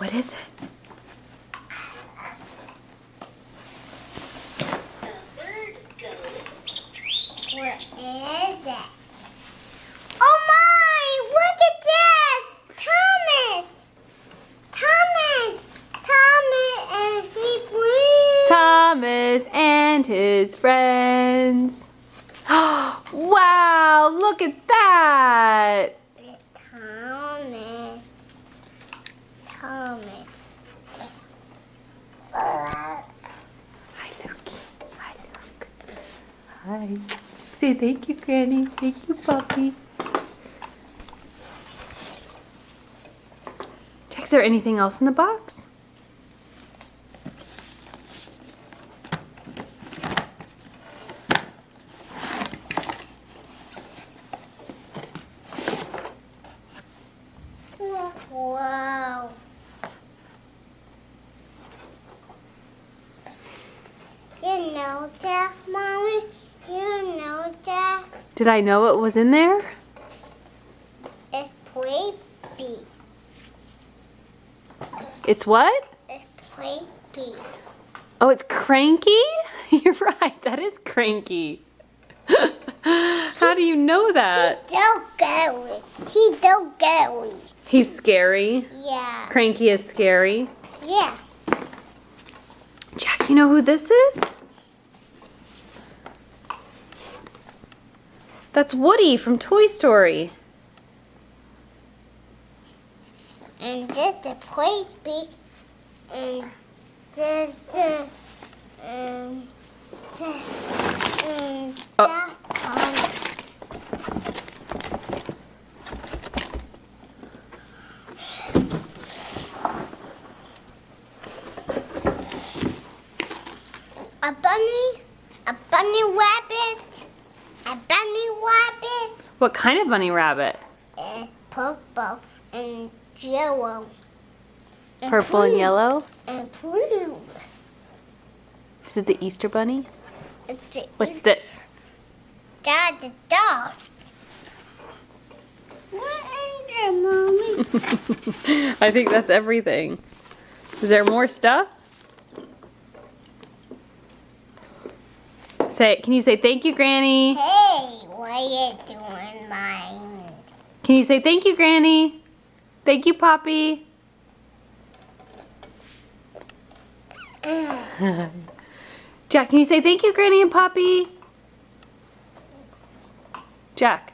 What is it? What is it? Oh my! Look at that! Thomas! And his friends! Thomas and his friends. Wow, look at that. Thomas. Hi, Lukey. Hi, Luke. Hi. Say thank you, Granny. Thank you, Puppy. Jack, is there anything else in the box? Wow. You know that, Mommy? You know that? Did I know what was in there? It's creepy. It's what? It's creepy. Oh, it's Cranky? You're right, that is Cranky. How do you know that? He's so scary. He's scary. Yeah. Cranky is scary. Yeah. Jack, you know who this is? That's Woody from Toy Story. And this is creepy. And that's Thomas. A bunny rabbit, What kind of bunny rabbit? and purple and yellow. And Purple and blue. yellow? And blue. Is it the Easter bunny? What's It's this? That's the dog. What is it, Mommy? I think that's everything. Is there more stuff? Can you say thank you, Granny? Hey, what are you doing, mine? Can you say thank you, Granny? Thank you, Poppy. Jack, can you say thank you, Granny and Poppy? Jack.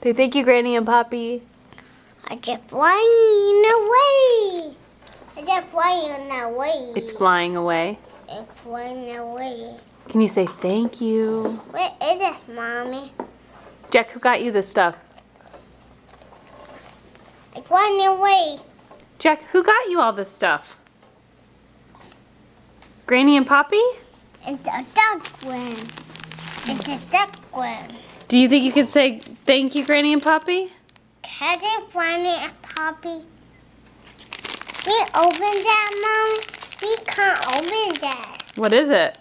Say thank you, Granny and Poppy. I just flying away. It's flying away. It's flying away. Can you say thank you? What is it, Mommy? Jack, who got you this stuff? It's flying away. Jack, who got you all this stuff? Granny and Poppy? It's a duck one. It's a duck one. Do you think you could say thank you, Granny and Poppy? Can it find it, Poppy? We open that, Mommy? We can't open that. What is it?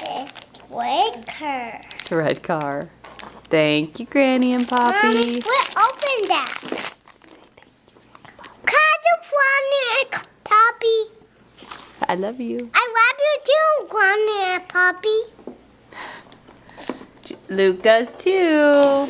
It's red car. It's a red car. Thank you, Granny and Mommy, Poppy. we open that. Can you find it, Poppy? I love you. I love you too, Granny and Poppy. Luke does too.